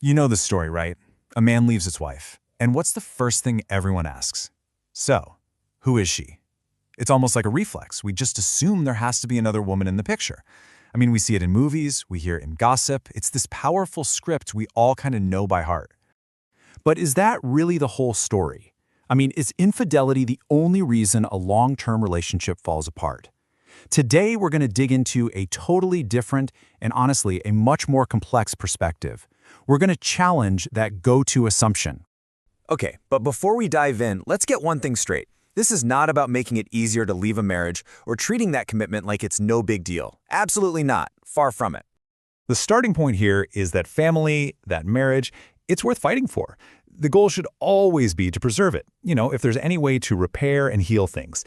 You know the story, right? A man leaves his wife, and what's the first thing everyone asks? So, who is she? It's almost like a reflex. We just assume there has to be another woman in the picture. I mean, we see it in movies, we hear it in gossip. It's this powerful script we all kind of know by heart. But is that really the whole story? I mean, is infidelity the only reason a long-term relationship falls apart? Today, we're going to dig into a totally different and honestly, a much more complex perspective. We're going to challenge that go-to assumption. Okay, but before we dive in, let's get one thing straight. This is not about making it easier to leave a marriage or treating that commitment like it's no big deal. Absolutely not. Far from it. The starting point here is that family, that marriage, it's worth fighting for. The goal should always be to preserve it, if there's any way to repair and heal things.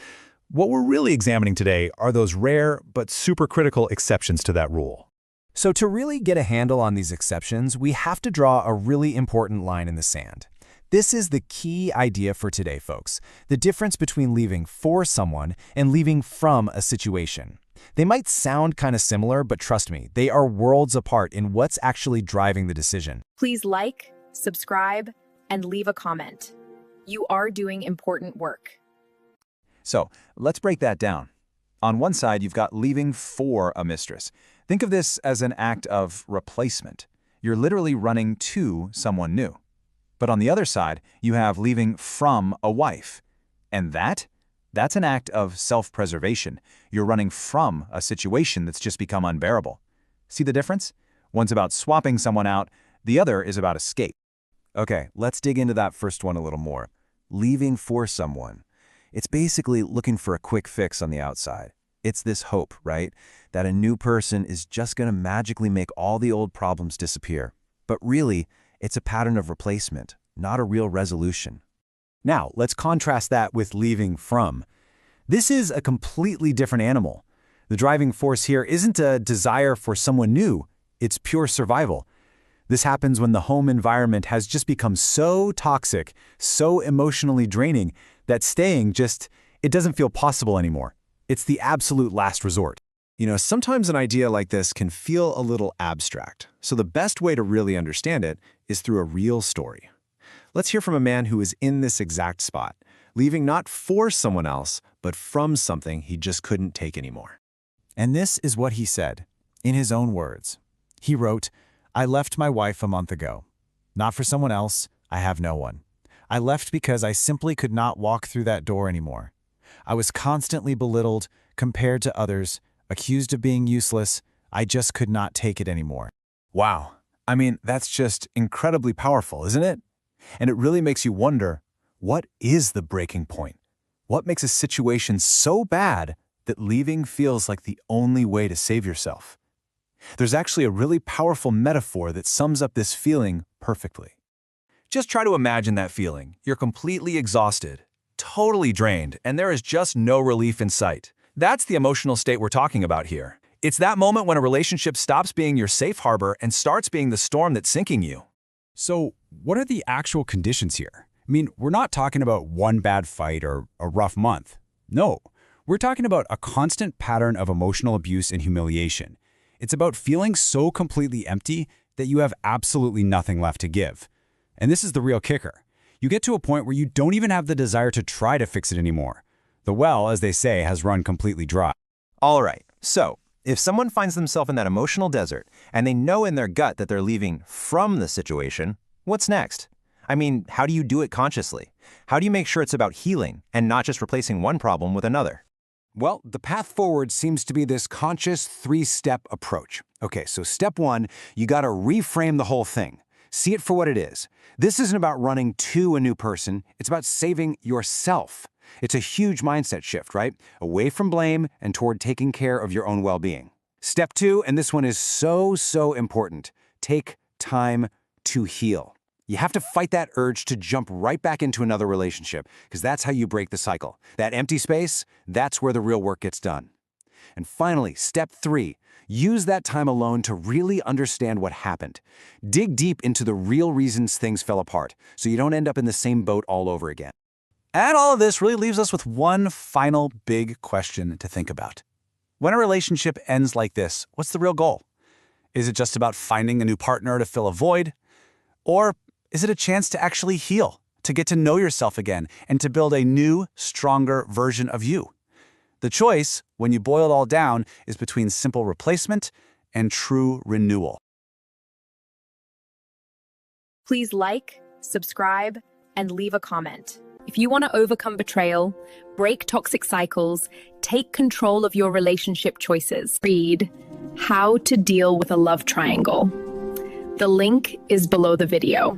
What we're really examining today are those rare but super critical exceptions to that rule. So to really get a handle on these exceptions, we have to draw a really important line in the sand. This is the key idea for today, folks. The difference between leaving for someone and leaving from a situation. They might sound kind of similar, but trust me, they are worlds apart in what's actually driving the decision. Please like, subscribe, and leave a comment. You are doing important work. So let's break that down. On one side, you've got leaving for a mistress. Think of this as an act of replacement. You're literally running to someone new. But on the other side, you have leaving from a wife. And that's an act of self-preservation. You're running from a situation that's just become unbearable. See the difference? One's about swapping someone out, the other is about escape. Okay, let's dig into that first one a little more. Leaving for someone. It's basically looking for a quick fix on the outside. It's this hope, right? That a new person is just going to magically make all the old problems disappear. But really, it's a pattern of replacement, not a real resolution. Now, let's contrast that with leaving from. This is a completely different animal. The driving force here isn't a desire for someone new, it's pure survival. This happens when the home environment has just become so toxic, so emotionally draining, that staying it doesn't feel possible anymore. It's the absolute last resort. Sometimes an idea like this can feel a little abstract, so the best way to really understand it is through a real story. Let's hear from a man who is in this exact spot, leaving not for someone else, but from something he just couldn't take anymore. And this is what he said, in his own words. He wrote, "I left my wife a month ago. Not for someone else, I have no one. I left because I simply could not walk through that door anymore. I was constantly belittled, compared to others, accused of being useless. I just could not take it anymore." Wow. I mean, that's just incredibly powerful, isn't it? And it really makes you wonder, what is the breaking point? What makes a situation so bad that leaving feels like the only way to save yourself? There's actually a really powerful metaphor that sums up this feeling perfectly. Just try to imagine that feeling. You're completely exhausted, totally drained, and there is just no relief in sight. That's the emotional state we're talking about here. It's that moment when a relationship stops being your safe harbor and starts being the storm that's sinking you. So, what are the actual conditions here? I mean, we're not talking about one bad fight or a rough month. No, we're talking about a constant pattern of emotional abuse and humiliation. It's about feeling so completely empty that you have absolutely nothing left to give. And this is the real kicker. You get to a point where you don't even have the desire to try to fix it anymore. The well, as they say, has run completely dry. All right, so if someone finds themselves in that emotional desert and they know in their gut that they're leaving from the situation, what's next? I mean, how do you do it consciously? How do you make sure it's about healing and not just replacing one problem with another? Well, the path forward seems to be this conscious three-step approach. Okay, so step one, you got to reframe the whole thing. See it for what it is. This isn't about running to a new person. It's about saving yourself. It's a huge mindset shift, right? Away from blame and toward taking care of your own well-being. Step two, and this one is so important. Take time to heal. You have to fight that urge to jump right back into another relationship, because that's how you break the cycle. That empty space, that's where the real work gets done. And finally, step three, use that time alone to really understand what happened. Dig deep into the real reasons things fell apart, so you don't end up in the same boat all over again. And all of this really leaves us with one final big question to think about. When a relationship ends like this, what's the real goal? Is it just about finding a new partner to fill a void? Or is it a chance to actually heal, to get to know yourself again, and to build a new, stronger version of you? The choice, when you boil it all down, is between simple replacement and true renewal. Please like, subscribe, and leave a comment. If you want to overcome betrayal, break toxic cycles, take control of your relationship choices, read How to Deal with a Love Triangle. The link is below the video.